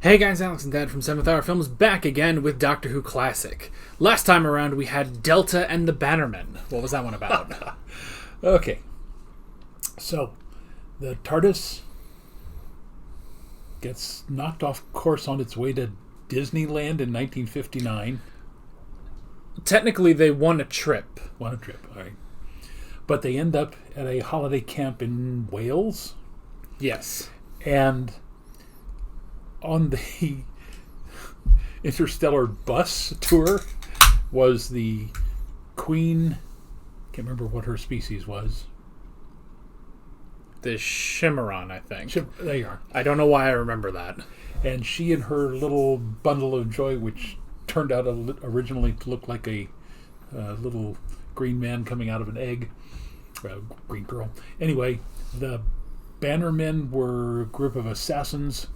Hey guys, Alex and Dad from 7th Hour Films back again with Doctor Who Classic. Last time around we had Delta and the Bannermen. What was that one about? Okay. So, the TARDIS gets knocked off course on its way to Disneyland in 1959. Technically they won a trip. All right. But they end up at a holiday camp in Wales. Yes. And on the interstellar bus tour was the Queen. Can't remember what her species was. The Shimmeron, I think. There you are. I don't know why I remember that. And she and her little bundle of joy, which turned out originally to look like a little green man coming out of an egg. Green girl. Anyway, the Bannermen were a group of assassins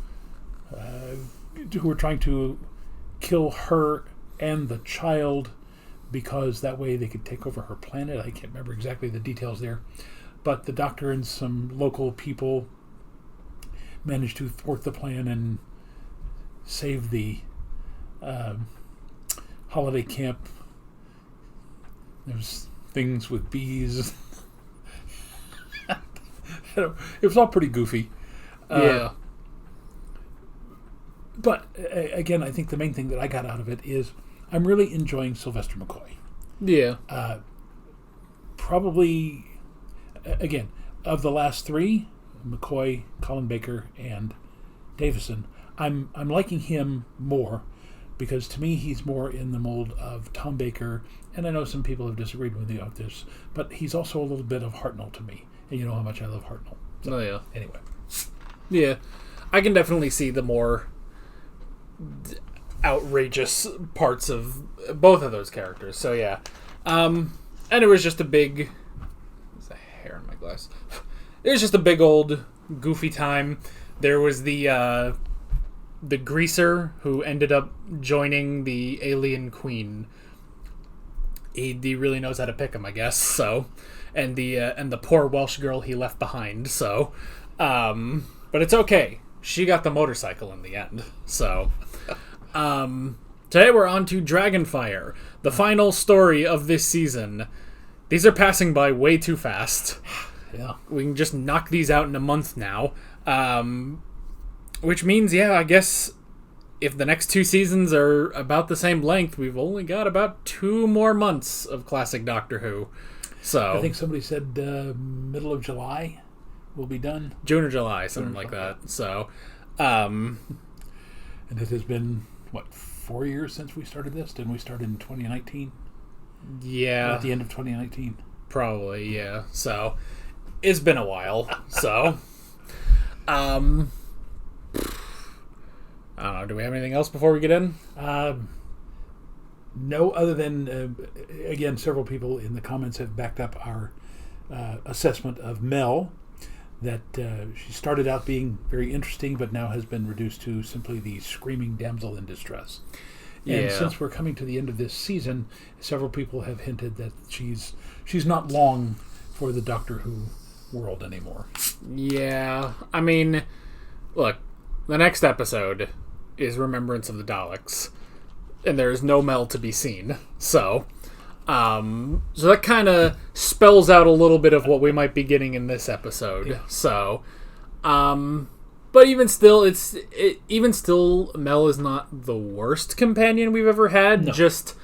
who were trying to kill her and the child because that way they could take over her planet. I can't remember exactly the details there. But the Doctor and some local people managed to thwart the plan and save the holiday camp. There's things with bees. It was all pretty goofy. Yeah. But, again, I think the main thing that I got out of it is I'm really enjoying Sylvester McCoy. Yeah. Probably, again, of the last three, McCoy, Colin Baker, and Davison, I'm liking him more because to me he's more in the mold of Tom Baker, and I know some people have disagreed with me on this, but he's also a little bit of Hartnell to me, and you know how much I love Hartnell. So, yeah. Anyway. Yeah. I can definitely see the more outrageous parts of both of those characters. So yeah. And it was just a big... There's a hair in my glass. It was just a big old goofy time. There was the greaser who ended up joining the alien queen. He really knows how to pick him, I guess. So, and the poor Welsh girl he left behind. So, but it's okay. She got the motorcycle in the end. So, today we're on to Dragonfire, the final story of this season. These are passing by way too fast. Yeah. We can just knock these out in a month now. Which means, yeah, I guess if the next two seasons are about the same length, we've only got about 2 more months of classic Doctor Who. So I think somebody said middle of July will be done. June or July, something like that. So, and it has been, 4 years since we started this? Didn't we start in 2019? Yeah. At the end of 2019? Probably, yeah. So, it's been a while. So, I don't know. Do we have anything else before we get in? No, other than, again, several people in the comments have backed up our assessment of Mel, that she started out being very interesting, but now has been reduced to simply the screaming damsel in distress. And since we're coming to the end of this season, several people have hinted that she's not long for the Doctor Who world anymore. Yeah. I mean, look, the next episode is Remembrance of the Daleks, and there is no Mel to be seen. So that kind of spells out a little bit of what we might be getting in this episode. Yeah. So, but even still, Mel is not the worst companion we've ever had. No. Just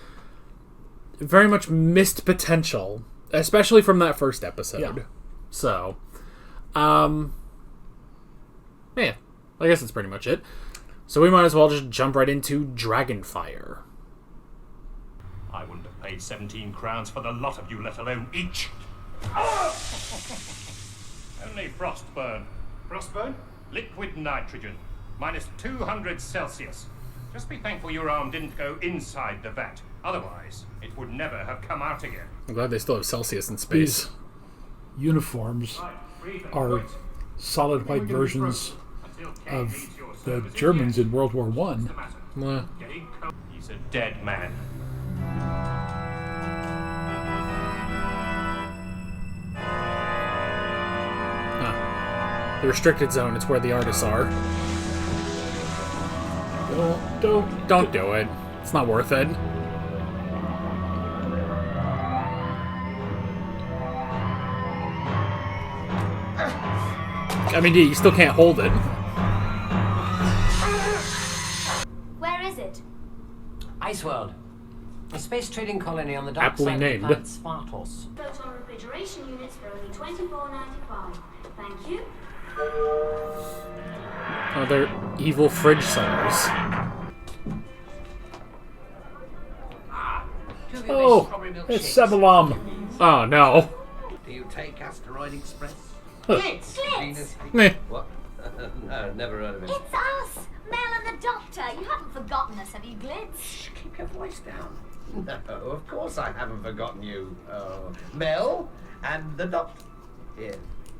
very much missed potential, especially from that first episode. Yeah. So, yeah, I guess that's pretty much it. So we might as well just jump right into Dragonfire. I wouldn't have paid 17 crowns for the lot of you, let alone each. Only frostburn. Frostburn? Liquid nitrogen. Minus 200 Celsius. Just be thankful your arm didn't go inside the vat. Otherwise, it would never have come out again. I'm glad they still have Celsius in space. These uniforms are solid white versions of the Germans in World War I. He's a dead man. The restricted zone, it's where the artists are. Don't do it. It's not worth it. I mean, you still can't hold it. Where is it? Ice World. A space trading colony on the dark Aptly side of the named. planet Spartos. Photon refrigeration units for only $24.95. Thank you. Oh, they're evil fridge sellers. Oh, it's Sebalom. Oh, no. Do you take Asteroid Express? Glitz! Venus? Meh. What? No, never heard of it. It's us! Mel and the Doctor. You haven't forgotten us, have you, Glitz? Shh, keep your voice down. No, of course I haven't forgotten you. Mel and the Doctor. Here,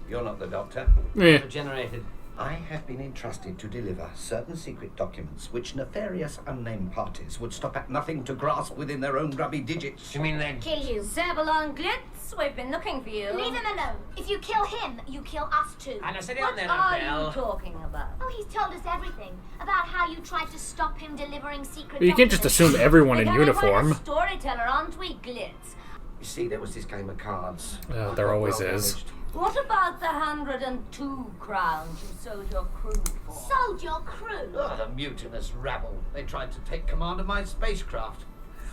you're not the Doctor. Meh. Regenerated. I have been entrusted to deliver certain secret documents which nefarious unnamed parties would stop at nothing to grasp within their own grubby digits. You mean they... Kill you. Zebulon Glitz, we've been looking for you. Leave him alone. If you kill him, you kill us too. Anna, sit What down there, are Belle. you talking about? Oh, he's told us everything. About how you tried to stop him delivering secret You can't just documents. assume everyone in We're quite a uniform. storyteller, aren't we, Glitz? You see, there was this game of cards. There always is. managed. What about the 102 crowns you sold your crew for? Sold your crew. Oh, the mutinous rabble. They tried to take command of my spacecraft.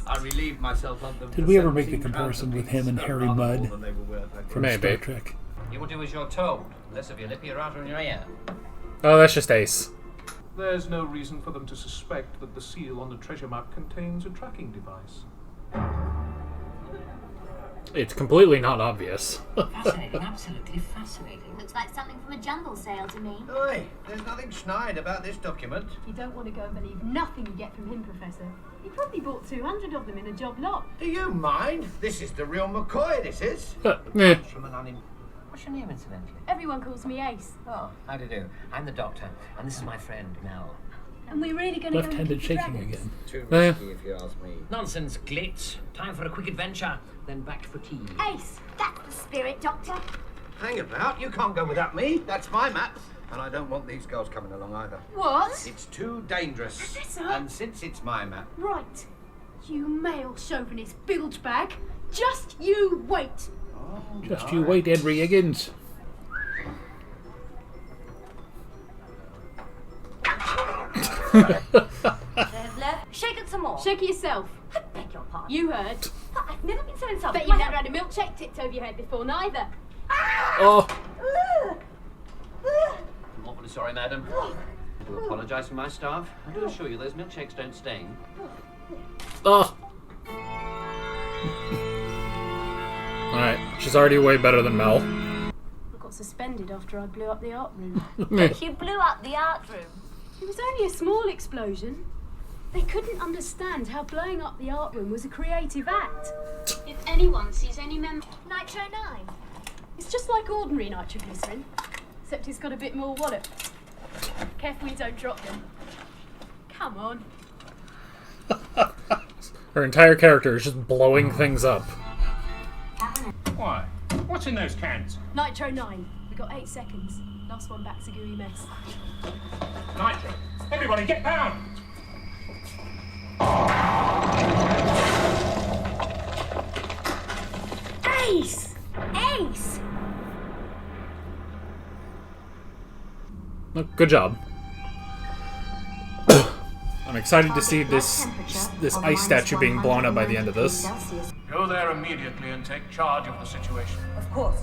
I relieved myself of them. Did we ever make the comparison with him and Harry Mudd from Maybe. Star Trek? You will do as you're told. Less of your lip, your outer and your ear. Oh, that's just Ace. There's no reason for them to suspect that the seal on the treasure map contains a tracking device. It's completely not obvious. Fascinating, absolutely fascinating. Looks like something from a jungle sale to me. Oi, there's nothing snide about this document. You don't want to go and believe nothing you get from him, Professor. He probably bought 200 of them in a job lot. Do you mind? This is the real McCoy, this is. Meh. From an What's your name, incidentally? Everyone calls me Ace. Oh, how do you do? I'm the Doctor, and this is my friend, Mel. And we're really going to go and Left-handed keep the shaking dragons? again. Too Eh. risky, if you ask me. Nonsense, Glitz. Time for a quick adventure, then back for tea. Ace, that's the spirit, Doctor. Hang about, you can't go without me. That's my map. And I don't want these girls coming along either. What? It's too dangerous. Professor? And since it's my map, Right. You male chauvinist bilge bag. Just you wait. Just you wait, Henry Higgins. They've left. Shake it some more. Shake it yourself. I beg your pardon. You heard. I've never been so insulted. Bet you've never had a milkshake tipped over your head before, neither. Oh, I'm awfully sorry, madam. I do apologise for my staff. I do assure you those milkshakes don't stain. oh. Alright, she's already way better than Mel. I got suspended after I blew up the art room. Meh. You blew up the art room. It was only a small explosion. They couldn't understand how blowing up the art room was a creative act. If anyone sees any member... Nitro 9. It's just like ordinary nitroglycerin, except it's got a bit more wallop. Careful you don't drop them. Come on. Her entire character is just blowing things up. Why? What's in those cans? Nitro 9. We got 8 seconds. Last one back's a gooey mess. Nitro. Everybody get down! Ace! Ace! Look, good job. I'm excited to see this ice statue being blown up by the end of this. Go there immediately and take charge of the situation. Of course.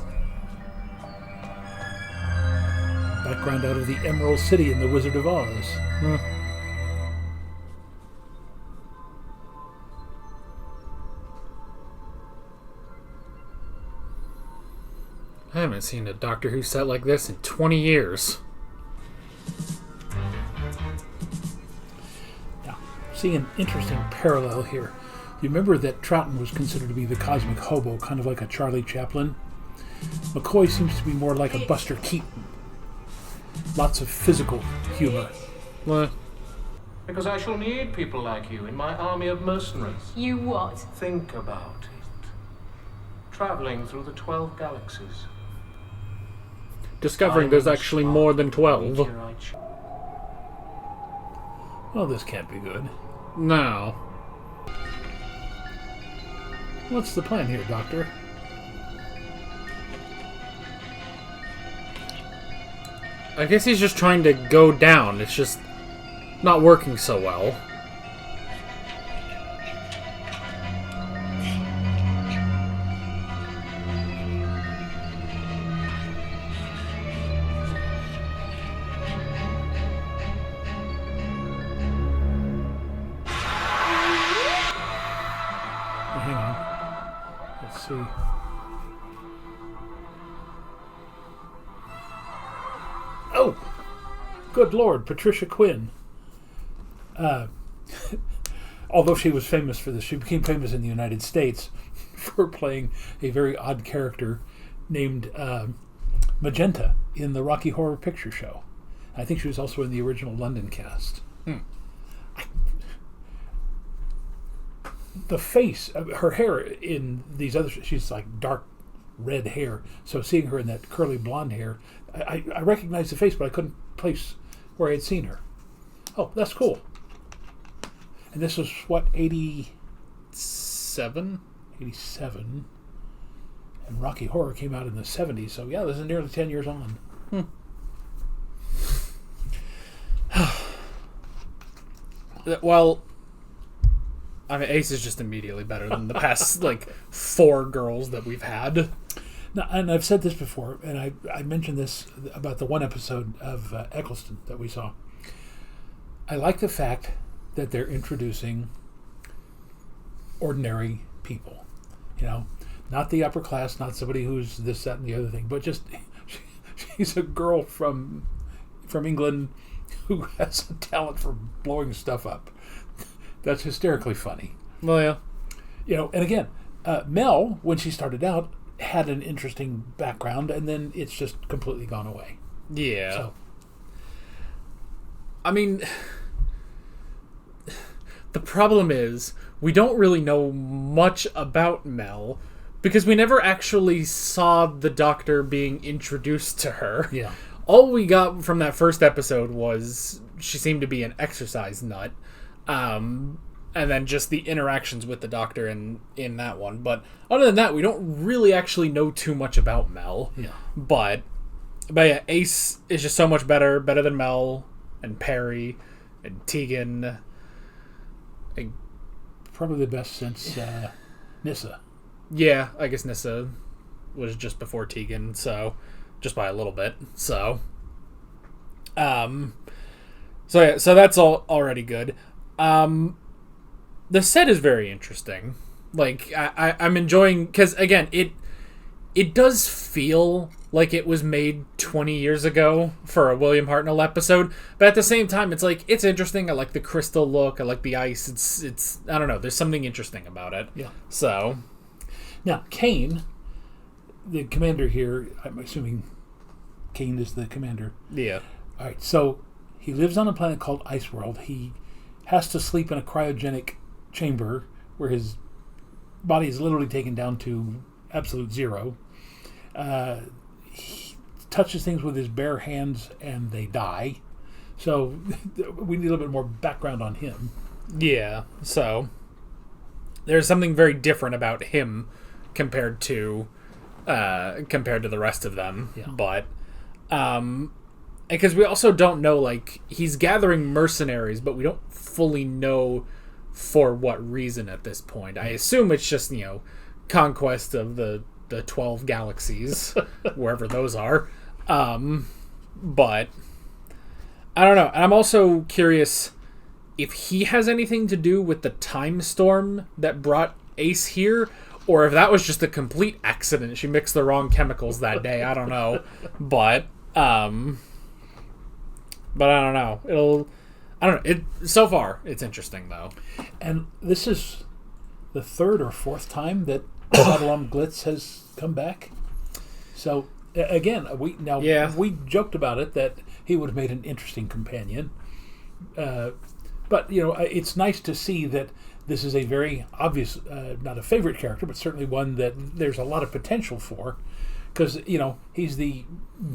Background out of the Emerald City in The Wizard of Oz. I haven't seen a Doctor Who set like this in 20 years. Now, see an interesting parallel here. You remember that Troughton was considered to be the cosmic hobo, kind of like a Charlie Chaplin? McCoy seems to be more like a Buster Keaton. Lots of physical humor. What? Because I shall need people like you in my army of mercenaries. You what? Think about it. Traveling through the 12 galaxies. Discovering there's actually more than 12. Well, this can't be good. No. What's the plan here, Doctor? I guess he's just trying to go down. It's just not working so well. Hang on. Let's see. Oh! Good Lord, Patricia Quinn. Although she was famous for this, she became famous in the United States for playing a very odd character named Magenta in the Rocky Horror Picture Show. I think she was also in the original London cast. The face, her hair in these other, she's like dark red hair. So seeing her in that curly blonde hair, I recognized the face, but I couldn't place where I had seen her. Oh, that's cool. And this was what, 87? 87. And Rocky Horror came out in the 70s. So yeah, this is nearly 10 years on. Well, I mean, Ace is just immediately better than the past, like, 4 girls that we've had. Now, and I've said this before, and I mentioned this about the one episode of Eccleston that we saw. I like the fact that they're introducing ordinary people. You know, not the upper class, not somebody who's this, that, and the other thing, but just she's a girl from England who has a talent for blowing stuff up. That's hysterically funny. Well, yeah. You know, and again, Mel, when she started out, had an interesting background, and then it's just completely gone away. Yeah. So. I mean, the problem is we don't really know much about Mel because we never actually saw the Doctor being introduced to her. Yeah. All we got from that first episode was she seemed to be an exercise nut. And then just the interactions with the Doctor in that one. But other than that, we don't really actually know too much about Mel. Yeah. But yeah, Ace is just so much better than Mel and Perry and Tegan. Probably the best since Nyssa. Yeah, I guess Nyssa was just before Tegan, so just by a little bit. So yeah, so that's all already good. The set is very interesting. Like, I'm enjoying, because again, it does feel like it was made 20 years ago for a William Hartnell episode, but at the same time, it's like, it's interesting. I like the crystal look. I like the ice. It's I don't know. There's something interesting about it. Yeah. So, now Kane, the commander here, I'm assuming Kane is the commander. yeah. All right. So he lives on a planet called Iceworld. He has to sleep in a cryogenic chamber where his body is literally taken down to absolute zero. He touches things with his bare hands and they die. So we need a little bit more background on him. Yeah. So there's something very different about him compared to the rest of them. Yeah. But because we also don't know, like, he's gathering mercenaries, but we don't fully know for what reason at this point. I assume it's just, you know, conquest of the 12 galaxies, wherever those are. But I don't know. And I'm also curious if he has anything to do with the time storm that brought Ace here, or if that was just a complete accident. She mixed the wrong chemicals that day. I don't know. But I don't know. I don't know. So far, it's interesting, though. And this is the 3rd or 4th time that Babylon Glitz has come back. So, again, we joked about it, that he would have made an interesting companion. But, you know, it's nice to see that this is a very obvious, not a favorite character, but certainly one that there's a lot of potential for. Because, you know, he's the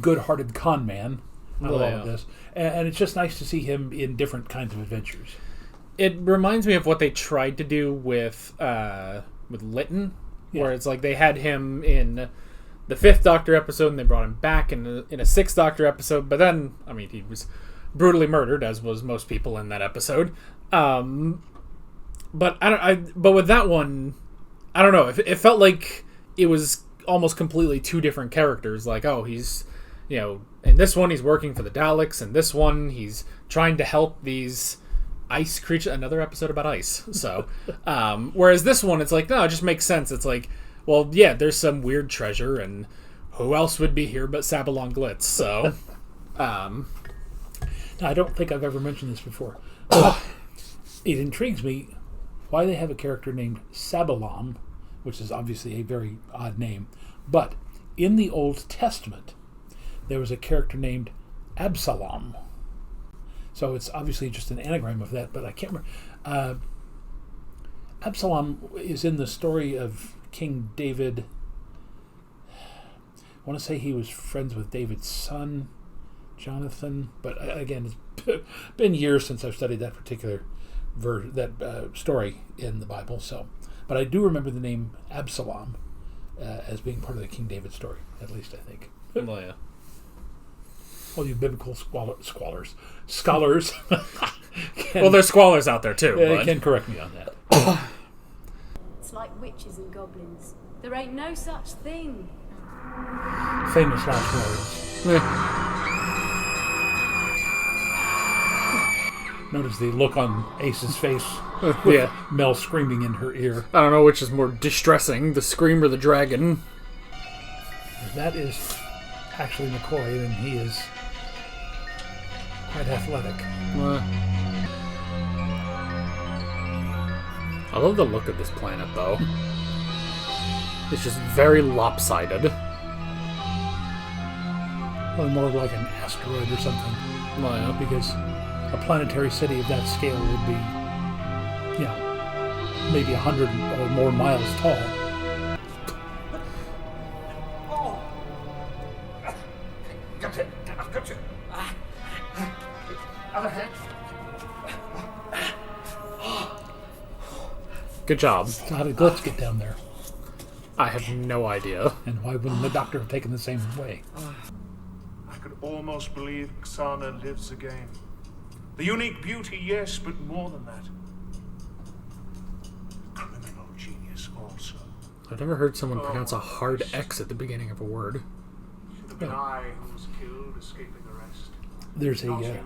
good-hearted con man all of this. And it's just nice to see him in different kinds of adventures. It reminds me of what they tried to do with Lytton, where it's like they had him in the 5th Doctor episode and they brought him back in a 6th Doctor episode, but then, I mean, he was brutally murdered, as was most people in that episode. But but with that one, I don't know. It felt like it was almost completely two different characters. Like, oh, he's, in this one he's working for the Daleks, and this one he's trying to help these ice creatures. Another episode about ice. So, whereas this one, it's like, no, it just makes sense. It's like, well, yeah, there's some weird treasure, and who else would be here but Sabalon Glitz? So, I don't think I've ever mentioned this before. It intrigues me why they have a character named Sabalon, which is obviously a very odd name. But in the Old Testament, there was a character named Absalom. So it's obviously just an anagram of that, but I can't remember. Absalom is in the story of King David. I want to say he was friends with David's son, Jonathan, but again, it's been years since I've studied that particular story in the Bible. So, but I do remember the name Absalom as being part of the King David story, at least I think. Well, yeah. Well, you biblical scholars. Well, there's squalors out there too. They can correct me on that. It's like witches and goblins. There ain't no such thing. Famous last words. Notice the look on Ace's face with Mel screaming in her ear. I don't know which is more distressing, the scream or the dragon. That is actually McCoy, and he is quite athletic. I love the look of this planet, though. It's just very lopsided. Well, more like an asteroid or something. Well, yeah. Because a planetary city of that scale would be, maybe 100 or more miles tall. I've got you. Good job. So how did Glitz get down there? I have no idea. And why wouldn't the Doctor have taken the same way? I could almost believe Xana lives again. The unique beauty, yes, but more than that. Criminal genius also. I've never heard someone pronounce a hard X at the beginning of a word. Should have been I who was killed, escaping arrest. There's a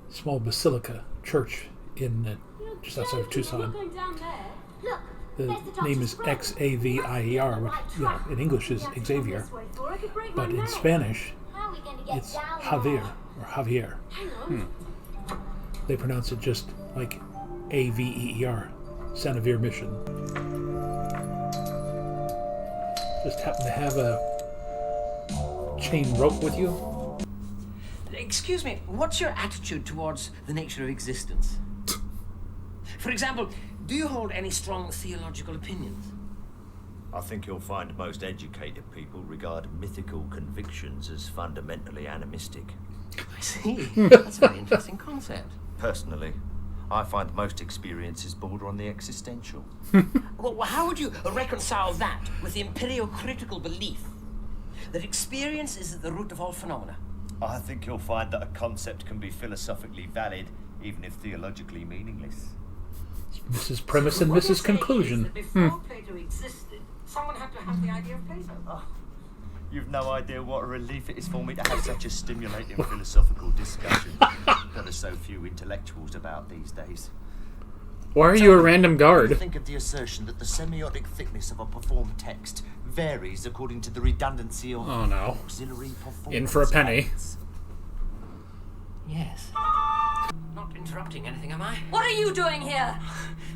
small basilica church in just outside of Tucson. Look, The name is Xavier, which in English is Xavier, but in Spanish how are we going to get it's down Javier or Javier. They pronounce it just like Aveer, Sanavir Mission. Just happen to have a chain rope with you? Excuse me, what's your attitude towards the nature of existence? For example, do you hold any strong theological opinions? I think you'll find most educated people regard mythical convictions as fundamentally animistic. I see. That's a very interesting concept. Personally, I find most experiences border on the existential. Well, how would you reconcile that with the empirio-critical belief that experience is at the root of all phenomena? I think you'll find that a concept can be philosophically valid, even if theologically meaningless. Mrs. Premise and Mrs. Conclusion. Before Plato existed, someone had to have the idea of Plato. Oh, you've no idea what a relief it is for me to have such a stimulating philosophical discussion. There are so few intellectuals about these days. Why are you a random guard? Think of the assertion that the semiotic thickness of a performed text varies according to the redundancy of auxiliary performance. In for a penny. acts. Yes. Not interrupting anything, am I? What are you doing here?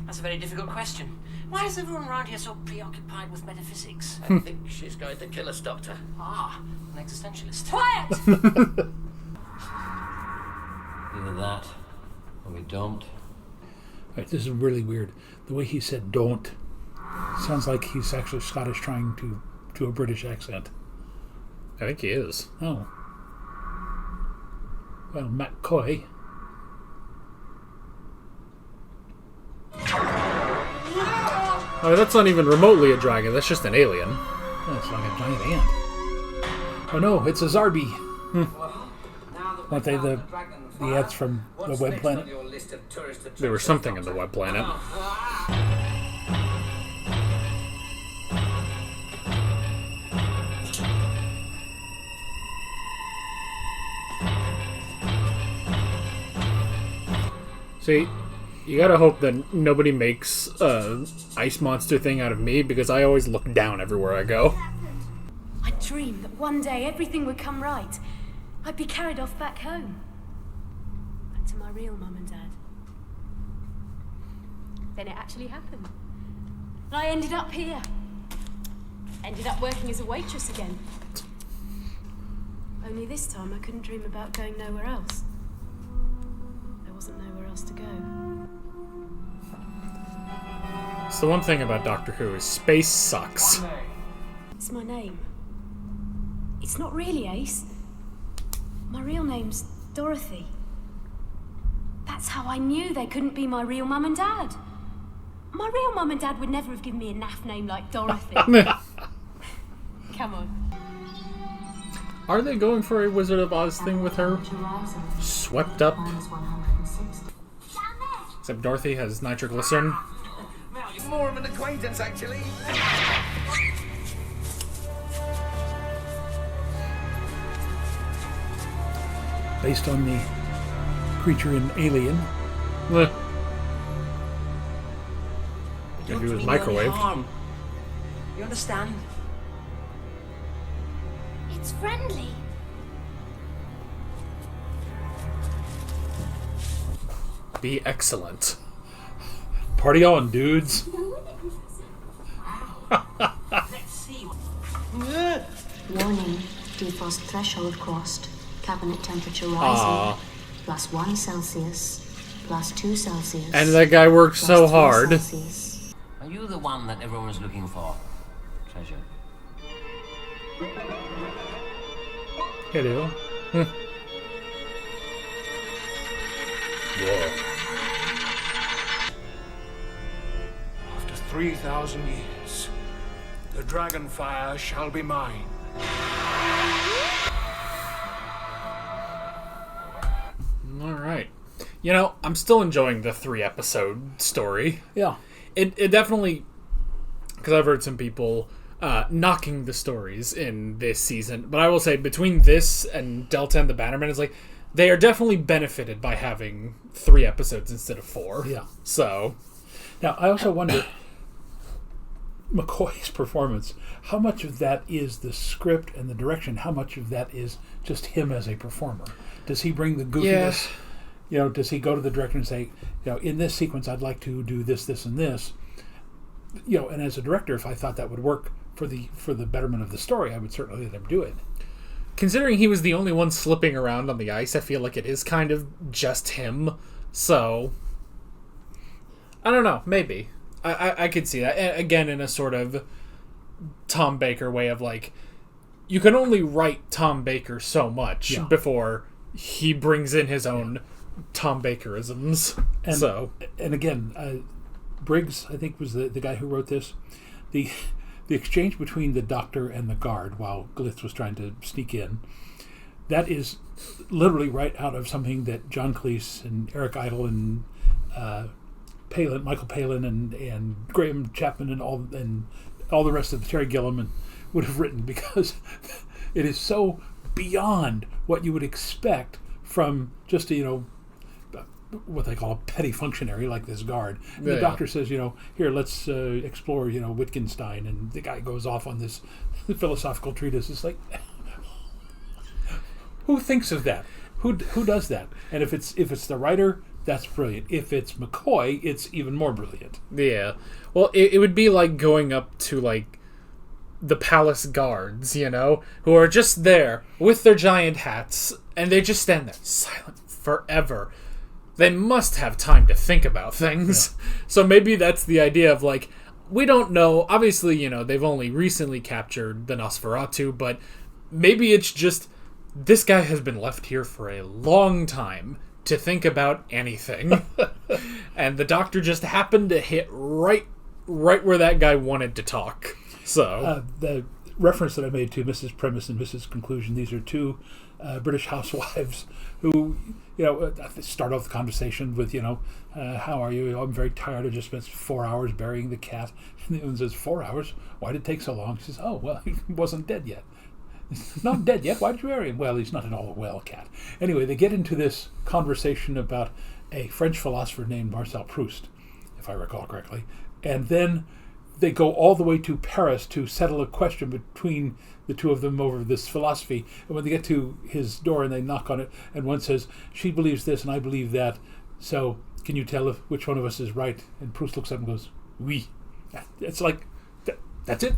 That's a very difficult question. Why is everyone around here so preoccupied with metaphysics? I think she's going to kill us, Doctor. Ah, an existentialist. Quiet! Either that, or we don't. Right, this is really weird. The way he said "don't" sounds like he's actually Scottish trying to a British accent. I think he is. Oh. Well, McCoy. Oh, that's not even remotely a dragon. That's just an alien. Oh, it's like a giant ant. Oh no, it's a Zarbi. Aren't they the ants from the Web Planet? There was something in the Web Planet. See, you gotta hope that nobody makes a ice monster thing out of me, because I always look down everywhere I go. I dreamed that one day everything would come right. I'd be carried off back home. Back to my real mum and dad. Then it actually happened. And I ended up here. Ended up working as a waitress again. Only this time I couldn't dream about going nowhere else. There wasn't nowhere else to go. So one thing about Doctor Who is space sucks. It's my name. It's not really Ace. My real name's Dorothy. That's how I knew they couldn't be my real mum and dad. My real mum and dad would never have given me a naff name like Dorothy. Come on. Are they going for a Wizard of Oz thing with her? Swept up. Except Dorothy has nitroglycerin. More of an acquaintance, actually. Based on the creature in Alien. If he was microwaved. You understand? It's friendly. Be excellent. Party on, dudes. Let's see. Warning, defrost threshold crossed. Cabinet temperature rising. +1 Celsius. +2 Celsius. And that guy worked so hard. Celsius. Are you the one that everyone was looking for? Treasure. Hello. Whoa. After 3,000 years, the Dragonfire shall be mine. Alright. You know, I'm still enjoying the 3-episode story. Yeah. It definitely... Because I've heard some people knocking the stories in this season. But I will say, between this and Delta and the Bannerman, it's like, they are definitely benefited by having 3 episodes instead of 4. Yeah. So... Now, I also wonder, McCoy's performance, how much of that is the script and the direction? How much of that is just him as a performer? Does he bring the goofiness? Yeah. You know, does he go to the director and say, you know, in this sequence, I'd like to do this, this, and this? You know, and as a director, if I thought that would work for the betterment of the story, I would certainly let him do it. Considering he was the only one slipping around on the ice, I feel like it is kind of just him. So... I don't know, maybe. I could see that. And again, in a sort of Tom Baker way of like, you can only write Tom Baker so much before he brings in his own Tom Bakerisms. And again, Briggs, I think, was the guy who wrote this. The exchange between the Doctor and the guard while Glitz was trying to sneak in, that is literally right out of something that John Cleese and Eric Idle and Michael Palin and Graham Chapman and all the rest of the Terry Gilliam would have written, because it is so beyond what you would expect from just what they call a petty functionary like this guard. And the Doctor says, here, let's explore, Wittgenstein, and the guy goes off on this philosophical treatise. It's like, who thinks of that? Who does that? And if it's the writer, that's brilliant. If it's McCoy, it's even more brilliant. Yeah. Well, it would be like going up to, like, the palace guards, who are just there with their giant hats, and they just stand there silent forever. They must have time to think about things. Yeah. So maybe that's the idea of, like, we don't know. Obviously, they've only recently captured the Nosferatu, but maybe it's just this guy has been left here for a long time to think about anything. And the Doctor just happened to hit right where that guy wanted to talk. So the reference that I made to Mrs. Premise and Mrs. Conclusion, these are two British housewives who, start off the conversation with, how are you? I'm very tired. I just spent 4 hours burying the cat. And the other one says, 4 hours? Why did it take so long? She says, oh, well, he wasn't dead yet. He's not dead yet. Why did you bury him? Well, he's not at all a well cat. Anyway, they get into this conversation about a French philosopher named Marcel Proust, if I recall correctly. And then they go all the way to Paris to settle a question between the two of them over this philosophy. And when they get to his door and they knock on it, and one says, she believes this and I believe that, so can you tell which one of us is right? And Proust looks up and goes, oui. It's like, that's it.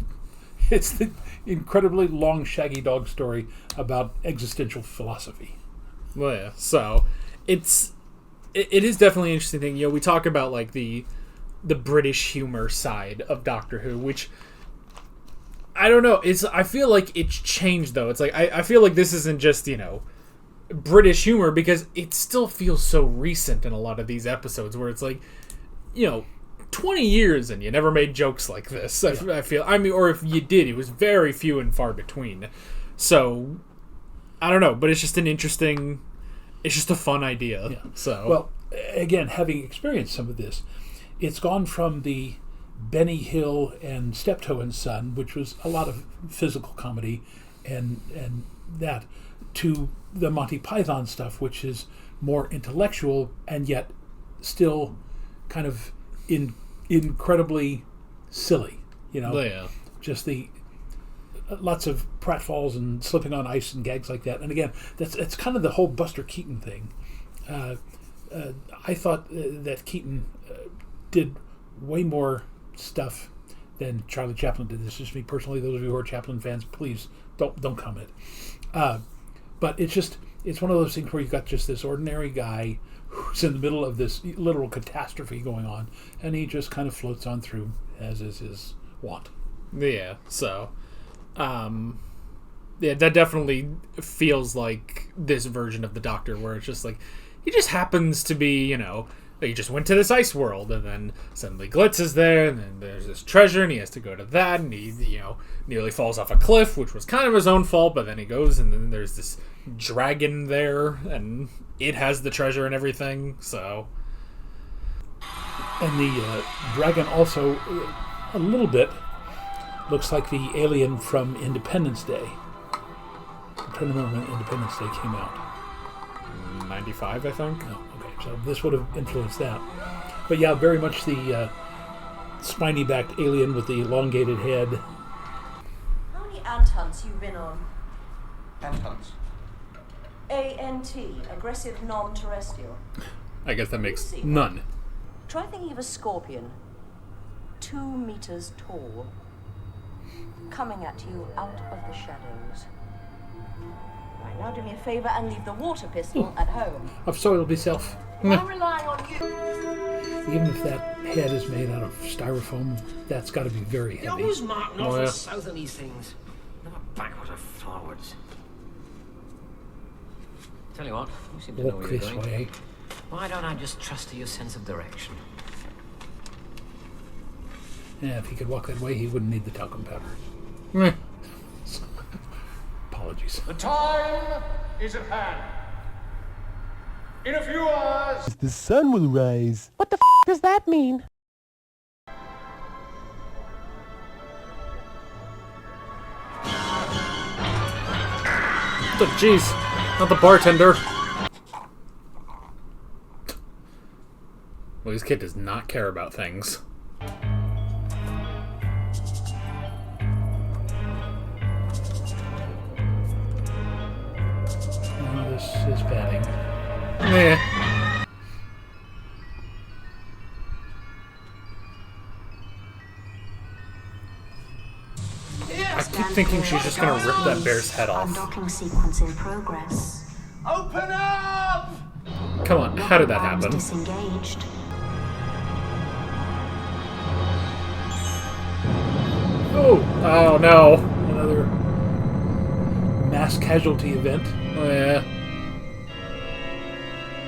It's the incredibly long shaggy dog story about existential philosophy. Well, yeah. So it is definitely an interesting thing. We talk about like the British humor side of Doctor Who, which I don't know. I feel like it's changed though. It's like I feel like this isn't just British humor, because it still feels so recent in a lot of these episodes where it's like 20 years and you never made jokes like this. I feel. I mean, or if you did, it was very few and far between. So I don't know, but it's just an interesting. It's just a fun idea. Yeah. So well, again, having experienced some of this, it's gone from the Benny Hill and Steptoe and Son, which was a lot of physical comedy, and that, to the Monty Python stuff, which is more intellectual and yet still kind of incredibly silly. Yeah. Just the lots of pratfalls and slipping on ice and gags like that. And again, it's kind of the whole Buster Keaton thing. I thought that Keaton did way more stuff than Charlie Chaplin did. This is just me personally. Those of you who are Chaplin fans, please don't comment. But it's one of those things where you've got just this ordinary guy who's in the middle of this literal catastrophe going on, and he just kind of floats on through, as is his wont. Yeah, so that definitely feels like this version of the Doctor, where it's just like he just happens to be, he just went to this ice world, and then suddenly Glitz is there, and then there's this treasure, and he has to go to that, and he, nearly falls off a cliff, which was kind of his own fault, but then he goes, and then there's this dragon there, and it has the treasure and everything, so. And the dragon also, a little bit, looks like the alien from Independence Day. I'm trying to remember when Independence Day came out. 95, I think. Oh, okay, so this would have influenced that. But yeah, very much the spiny-backed alien with the elongated head. How many ant hunts you been on? Ant hunts? ANT, aggressive non-terrestrial. I guess that makes none. Try thinking of a scorpion, 2 meters tall, coming at you out of the shadows. Right, now do me a favor and leave the water pistol at home. I've soiled myself. I'm relying on you. Even if that head is made out of styrofoam, that's got to be very heavy. You're always marked north and south on these things. Never backwards or forwards. Tell you what, you seem to know where you're this going. way. Why don't I just trust to your sense of direction? Yeah, if he could walk that way, he wouldn't need the talcum powder. Apologies. The time is at hand. In a few hours, the sun will rise. What the does that mean? Oh, jeez. Not the bartender. Well, this kid does not care about things. Oh, this is padding. Yeah. I keep thinking she's just gonna rip that bear's head off. Undocking sequence in progress. open up! Come on, how did that happen? Disengaged. Oh no. Another mass casualty event. Oh, yeah.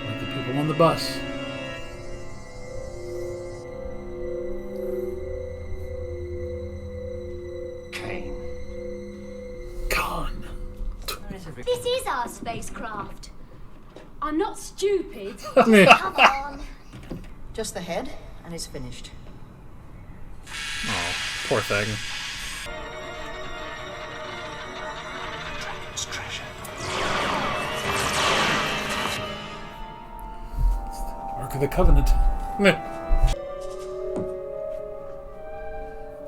Like the people on the bus. Khan. This is our spacecraft. I'm not stupid. Come on. Just the head, and it's finished. Oh, poor thing. Dragon's treasure. Ark of the Covenant. Meh.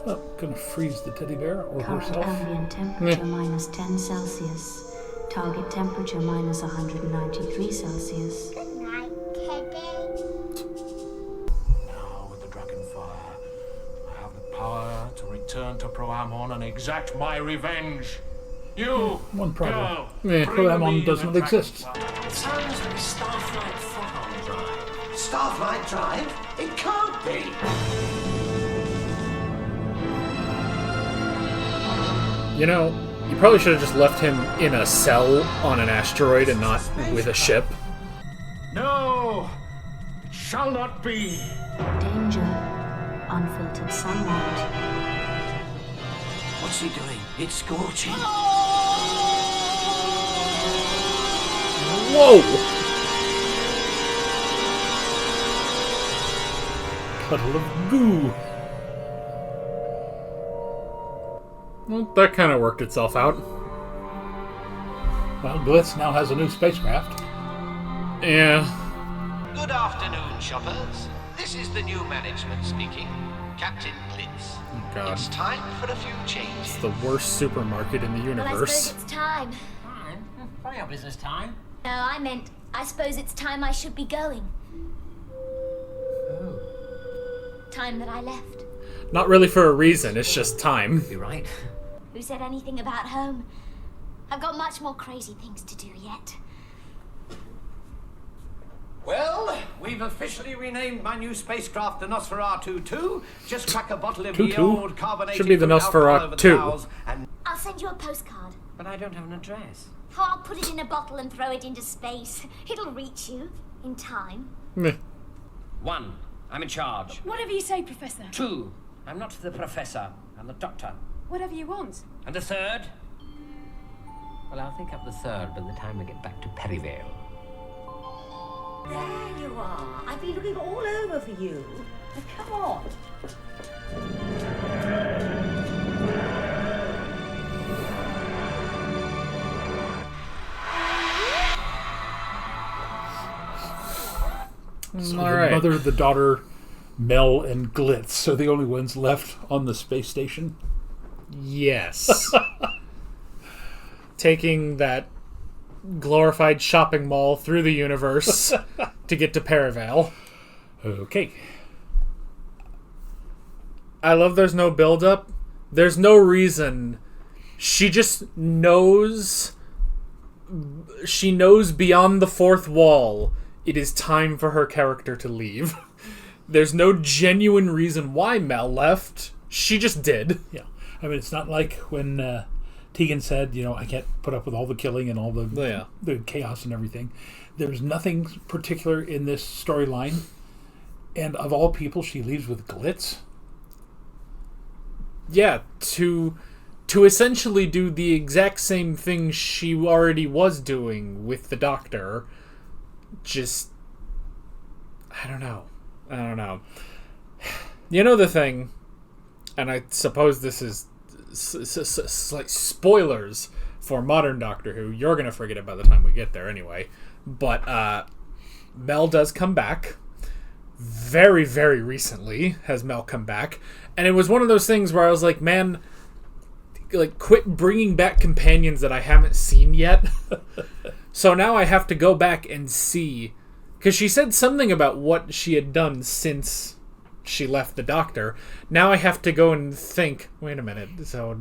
Oh, gonna freeze the teddy bear or Current herself. ambient temperature minus 10 Celsius. Target temperature minus 193 Celsius. Good night, Teddy. Now, with the Dragonfire, I have the power to return to Proamon and exact my revenge. You, One problem. girl, Yeah, bring Proamon me doesn't the exist. Dragonfire. It sounds like a Starflight Photon drive. Starflight Drive? It can't be. You know, you probably should have just left him in a cell on an asteroid and not with a ship. No, it shall not be. Danger. Unfiltered sunlight. What's he doing? It's scorching. Whoa! Puddle of goo. Well, that kind of worked itself out. Well, Blitz now has a new spacecraft. Yeah. Good afternoon, shoppers. This is the new management speaking. Captain Blitz. Oh, God. It's time for a few changes. It's the worst supermarket in the Well, I suppose universe. it's time. Fine. Funny our business time. No, I meant, I suppose it's time I should be going. Oh, Time that I left. Not really for a reason, it's just time. you're right. Who said anything about home? I've got much more crazy things to do yet. Well, we've officially renamed my new spacecraft the Nosferatu-2. Just crack a bottle of the Tutu? old carbonated Should be the fruit alcohol over the Nosferatu. bows and I'll send you a postcard. But I don't have an address. Oh, I'll put it in a bottle and throw it into space. It'll reach you in time. Meh. 1. I'm in charge. Whatever you say, Professor. 2. I'm not the professor. I'm the doctor. Whatever you want. And the 3rd? Well, I'll think up the 3rd by the time we get back to Perryvale. There you are. I've been looking all over for you. Now, come on. So All the right. mother, the daughter, Mel, and Glitz are the only ones left on the space station. Yes. Taking that glorified shopping mall through the universe to get to Perivale. Okay. I love there's no build-up. There's no reason. She just knows... She knows beyond the fourth wall it is time for her character to leave. There's no genuine reason why Mel left. She just did. Yeah. I mean, it's not like when Tegan said, you know, I can't put up with all the killing and all the chaos and everything. There's nothing particular in this storyline. And of all people, she leaves with Glitz. Yeah, to essentially do the exact same thing she already was doing with the Doctor. Just... I don't know. You know the thing, and I suppose this is like spoilers for modern Doctor Who. You're going to forget it by the time we get there anyway. But Mel does come back. Very, very recently has Mel come back. And it was one of those things where I was like, man, like, quit bringing back companions that I haven't seen yet. So now I have to go back and see. Because she said something about what she had done since she left the Doctor. Now I have to go and think, wait a minute, so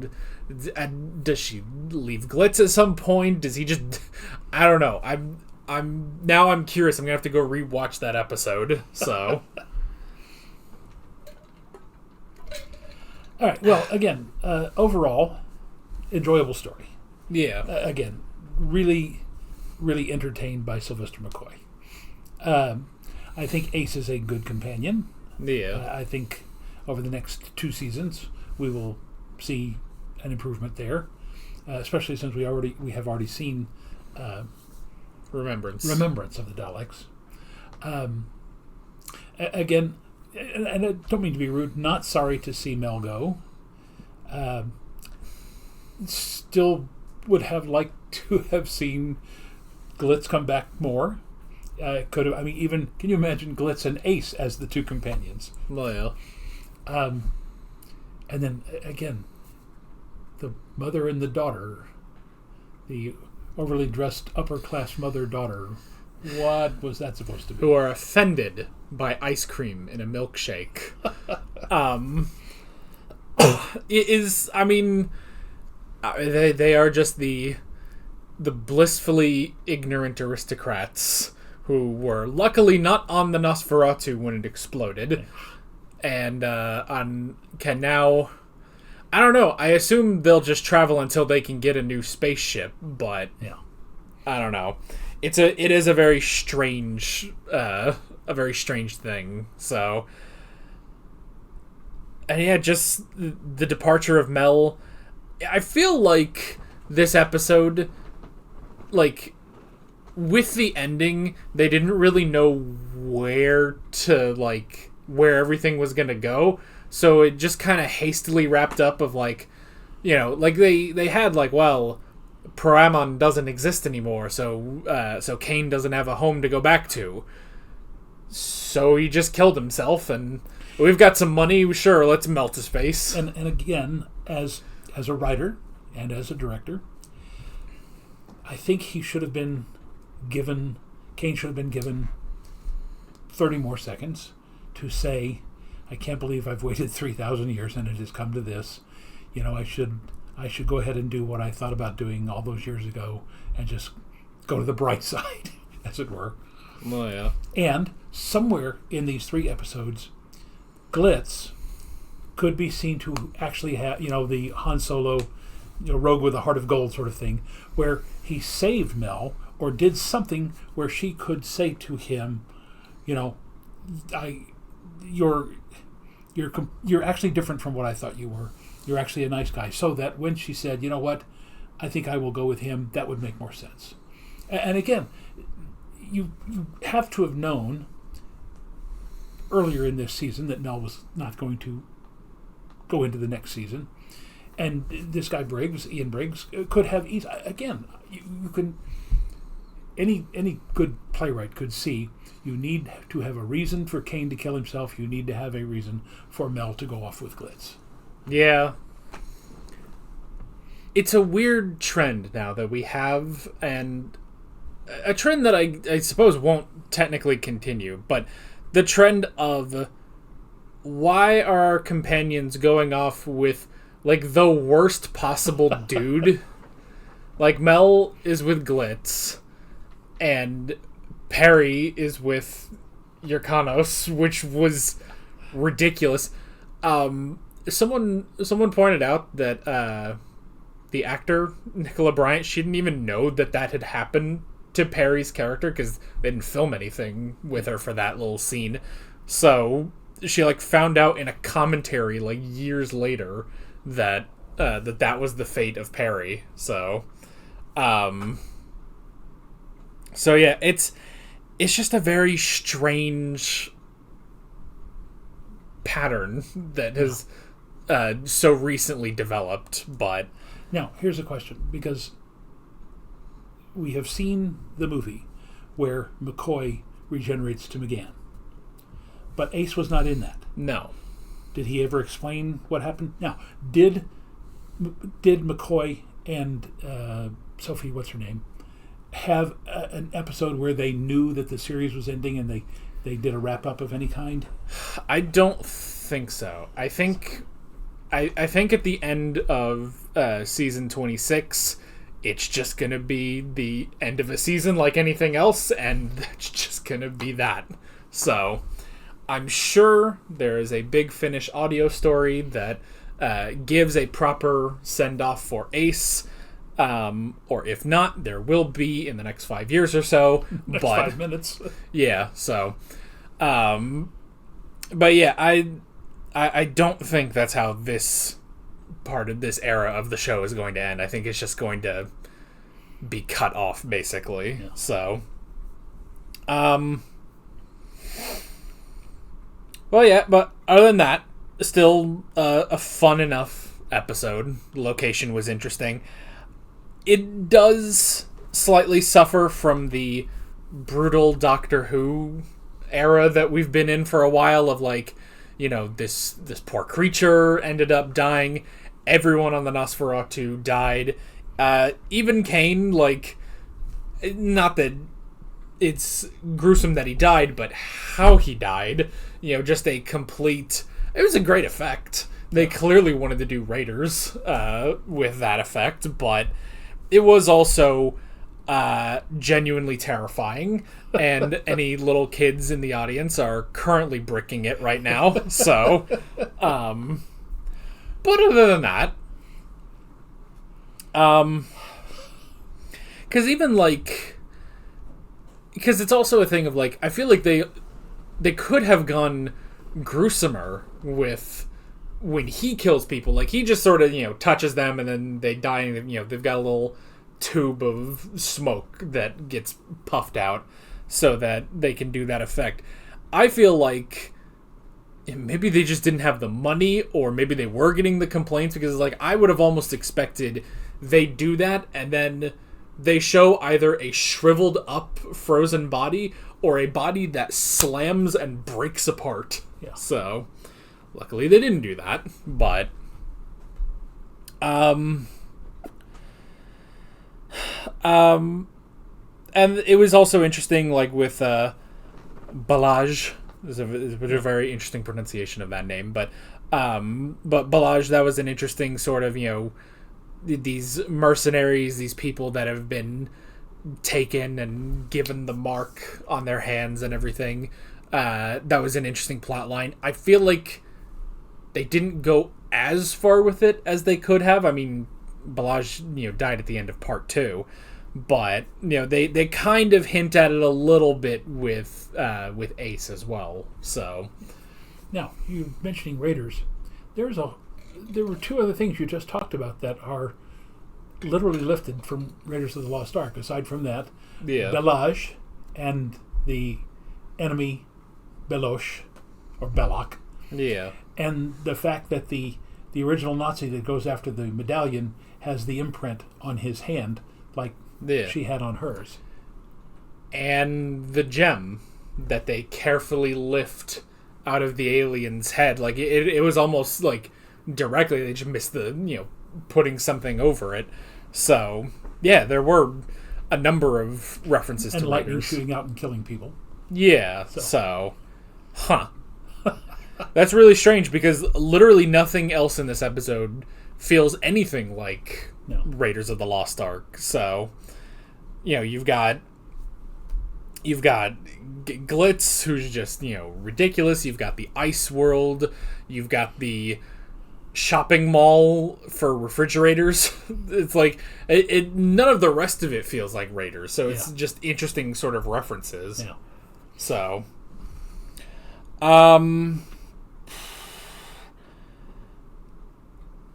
does she leave Glitz at some point? Does he just... I don't know. I'm curious. I'm going to have to go rewatch that episode. So... All right. Well, again, overall, enjoyable story. Yeah. Again, really really entertained by Sylvester McCoy. I think Ace is a good companion. Yeah. I think over the next 2 seasons we will see an improvement there, especially since we have already seen Remembrance of the Daleks. Again, and I don't mean to be rude, not sorry to see Mel go. Still would have liked to have seen Glitz come back more. Could have. I mean, even can you imagine Glitz and Ace as the 2 companions? Well, and then again, the mother and the daughter, the overly dressed upper class mother-daughter. What was that supposed to be? Who are offended by ice cream in a milkshake. It is. I mean, they are just the blissfully ignorant aristocrats who were luckily not on the Nosferatu when it exploded, and can now. I don't know. I assume they'll just travel until they can get a new spaceship, but yeah, I don't know. It is a very strange thing. So, and yeah, just the departure of Mel. I feel like this episode, like, with the ending, they didn't really know where everything was gonna go. So it just kind of hastily wrapped up of like, they had like, well, Proamon doesn't exist anymore, so Kane doesn't have a home to go back to. So he just killed himself, and we've got some money, sure, let's melt his face. And again, as a writer and as a director, I think Kane should have been given 30 more seconds to say, I can't believe I've waited 3,000 years and it has come to this. I should go ahead and do what I thought about doing all those years ago and just go to the bright side, as it were. Oh, yeah. And somewhere in these 3 episodes, Glitz could be seen to actually have, the Han Solo, rogue with a heart of gold sort of thing, where he saved Mel or did something where she could say to him, you're actually different from what I thought you were. You're actually a nice guy. So that when she said, you know what, I think I will go with him, that would make more sense. And again, you have to have known earlier in this season that Mel was not going to go into the next season. And this guy Ian Briggs, could have again. You can any good playwright could see you need to have a reason for Kane to kill himself. You need to have a reason for Mel to go off with Glitz. Yeah. It's a weird trend now that we have, and a trend that I suppose won't technically continue, but the trend of why are our companions going off with like the worst possible dude? Like Mel is with Glitz and Perry is with Yrkanos, which was ridiculous. Someone pointed out that the actor Nicola Bryant, she didn't even know that had happened to Perry's character because they didn't film anything with her for that little scene. So she found out in a commentary years later that that was the fate of Perry. So yeah, it's just a very strange pattern that has so recently developed. But now here's a question, because we have seen the movie where McCoy regenerates to McGann, but Ace was not in that. No. Did he ever explain what happened? Now, did McCoy and Sophie, what's her name, have an episode where they knew that the series was ending and they did a wrap-up of any kind? I don't think so. I think at the end of season 26, it's just going to be the end of a season like anything else, and that's just going to be that. So I'm sure there is a Big Finish audio story that gives a proper send-off for Ace. Or if not, there will be in the next 5 years or so. Next but 5 minutes. yeah, so but yeah, I don't think that's how this part of this era of the show is going to end. I think it's just going to be cut off, basically. Yeah. So well, yeah, but other than that, still a fun enough episode. The location was interesting. It does slightly suffer from the brutal Doctor Who era that we've been in for a while of, like, you know, this poor creature ended up dying. Everyone on the Nosferatu died. Even Kane, like, not that it's gruesome that he died, but how he died, you know, just a complete... It was a great effect. They clearly wanted to do Raiders with that effect, but it was also genuinely terrifying, and any little kids in the audience are currently bricking it right now. So, but other than that, because even like, because it's also a thing of like, I feel like they could have gone gruesomer with when he kills people. Like, he just sort of, you know, touches them and then they die, and, you know, they've got a little tube of smoke that gets puffed out so that they can do that effect. I feel like maybe they just didn't have the money, or maybe they were getting the complaints, because, like, I would have almost expected they do that and then they show either a shriveled up frozen body or a body that slams and breaks apart. Yeah. So luckily they didn't do that, but and it was also interesting, like, with Balaj. There's a very interesting pronunciation of that name, but Balaj, that was an interesting sort of, you know, these mercenaries, these people that have been taken and given the mark on their hands and everything. That was an interesting plot line. I feel like they didn't go as far with it as they could have. I mean, Balaj, you know, died at the end of part 2, but, you know, they kind of hint at it a little bit with Ace as well. So now, you mentioning Raiders, there were 2 other things you just talked about that are literally lifted from Raiders of the Lost Ark. Aside from that, yeah, Balaj and the enemy Belosh or Belloc. Yeah, and the fact that the original Nazi that goes after the medallion has the imprint on his hand, like she had on hers. And the gem that they carefully lift out of the alien's head, like it was almost like directly they just missed the, you know, putting something over it. So yeah, there were a number of references and to lightning Raiders shooting out and killing people. Yeah, so that's really strange, because literally nothing else in this episode feels anything like Raiders of the Lost Ark. So, you know, you've got Glitz, who's just, you know, ridiculous. You've got the ice world. You've got the shopping mall for refrigerators. It's like none of the rest of it feels like Raiders. So it's just interesting sort of references. Yeah. So,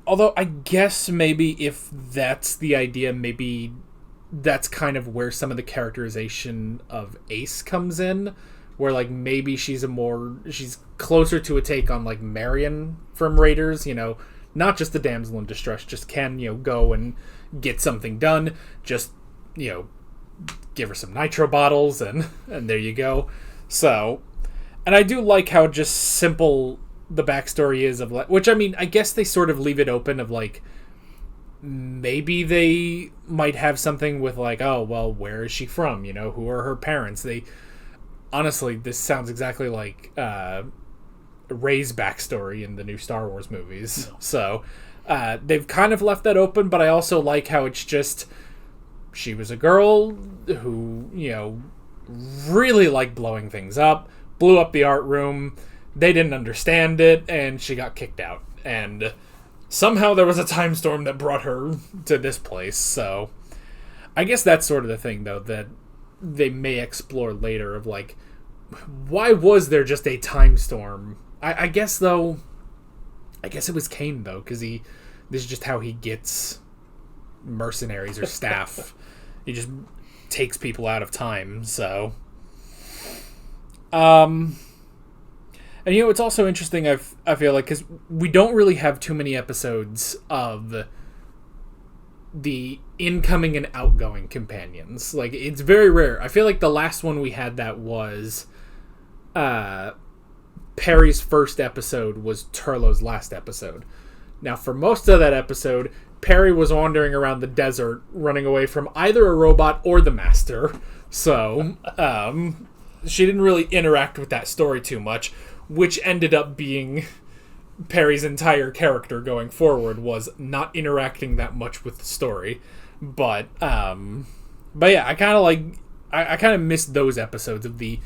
although I guess maybe if that's the idea, maybe that's kind of where some of the characterization of Ace comes in, where, like, maybe she's closer to a take on, like, Marion from Raiders, you know, not just the damsel in distress, just can, you know, go and get something done, just, you know, give her some nitro bottles and there you go. So, and I do like how just simple the backstory is of, like, which, I mean, I guess they sort of leave it open of, like, maybe they might have something with, like, oh, well, where is she from? You know, who are her parents? Honestly, this sounds exactly like Rey's backstory in the new Star Wars movies. No. So they've kind of left that open, but I also like how it's just, she was a girl who, you know, really liked blowing things up, blew up the art room, they didn't understand it, and she got kicked out. And somehow there was a time storm that brought her to this place. So I guess that's sort of the thing, though, that they may explore later of, like, why was there just a time storm? I guess, though, I guess it was Kane, though, because this is just how he gets mercenaries or staff. He just takes people out of time, so. And, you know, it's also interesting, I feel like, because we don't really have too many episodes of the incoming and outgoing companions. Like, it's very rare. I feel like the last one we had that was Perry's first episode was Turlo's last episode. Now, for most of that episode, Perry was wandering around the desert, running away from either a robot or the Master. So, she didn't really interact with that story too much, which ended up being Perry's entire character going forward, was not interacting that much with the story. But yeah, I kind of I kind of missed those episodes of the,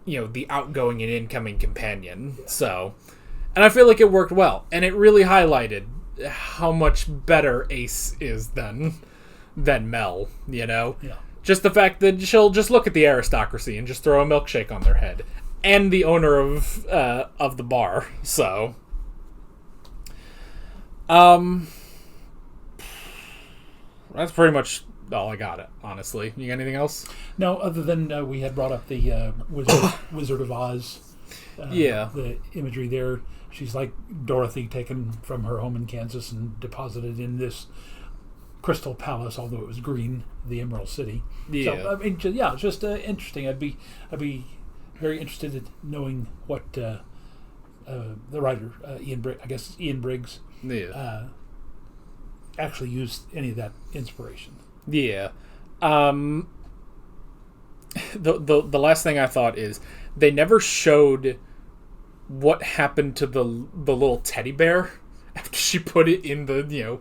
you know, the outgoing and incoming companion. So, and I feel like it worked well, and it really highlighted how much better Ace is than Mel, you know? Yeah. Just the fact that she'll just look at the aristocracy and just throw a milkshake on their head. And the owner of the bar, so. That's pretty much all I got, honestly. You got anything else? No, other than we had brought up the Wizard of Oz. Yeah. The imagery there. She's like Dorothy, taken from her home in Kansas and deposited in this Crystal Palace, although it was green, the Emerald City. Yeah. So, I mean, it's just interesting. I'd be very interested in knowing what the writer, Ian Briggs, actually used any of that inspiration. Yeah. The last thing I thought is they never showed what happened to the little teddy bear after she put it in the, you know,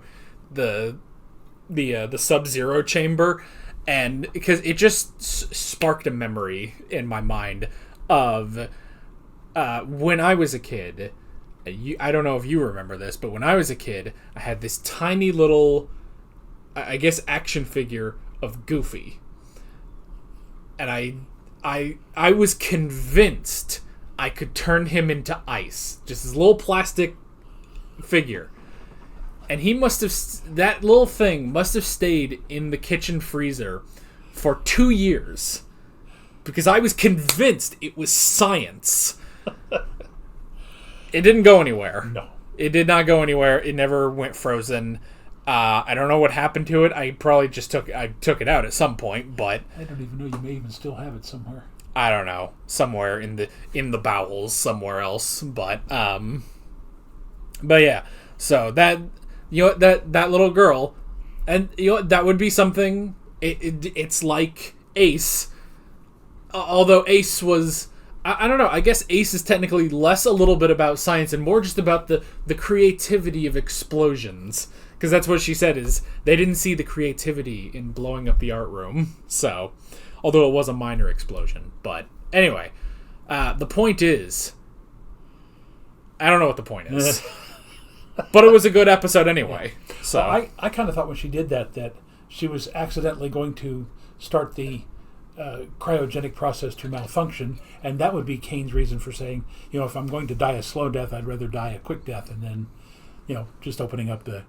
the Sub-Zero chamber, and because it just sparked a memory in my mind of when I was a kid. I don't know if you remember this, but when I was a kid, I had this tiny little, I guess, action figure of Goofy, and I was convinced I could turn him into ice, just this little plastic figure. And that little thing must have stayed in the kitchen freezer for 2 years. Because I was convinced it was science. It didn't go anywhere. No. It did not go anywhere. It never went frozen. I don't know what happened to it. I probably just took it out at some point, but I don't even know. You may even still have it somewhere. I don't know. Somewhere in the bowels, somewhere else. But yeah. So that, you know, that little girl, and you know, that would be something. It's like Ace, although Ace was, I don't know. I guess Ace is technically less a little bit about science and more just about the creativity of explosions, because that's what she said, is they didn't see the creativity in blowing up the art room. So, although it was a minor explosion, but anyway, the point is, I don't know what the point is. But it was a good episode anyway. So well, I kind of thought when she did that she was accidentally going to start the cryogenic process to malfunction, and that would be Kane's reason for saying, you know, if I'm going to die a slow death, I'd rather die a quick death, and then, you know, just opening up the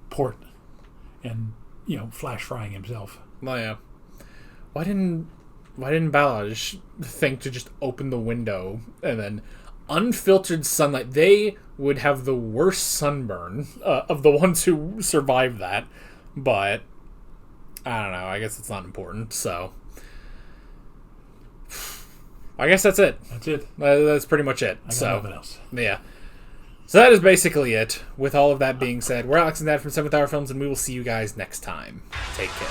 port and, you know, flash frying himself. Well, yeah. Why didn't Balaj think to just open the window and then unfiltered sunlight? They would have the worst sunburn of the ones who survived that, but I don't know. I guess it's not important, so I guess that's it. That's it. That's pretty much it. I got So nothing else. yeah. So that is basically it. With all of that being said, we're Alex and Dad from 7th Hour Films, and we will see you guys next time. Take care.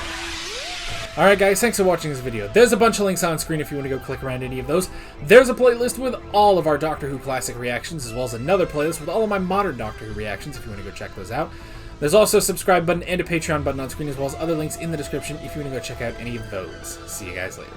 Alright guys, thanks for watching this video. There's a bunch of links on screen if you want to go click around any of those. There's a playlist with all of our Doctor Who classic reactions, as well as another playlist with all of my modern Doctor Who reactions if you want to go check those out. There's also a subscribe button and a Patreon button on screen, as well as other links in the description if you want to go check out any of those. See you guys later.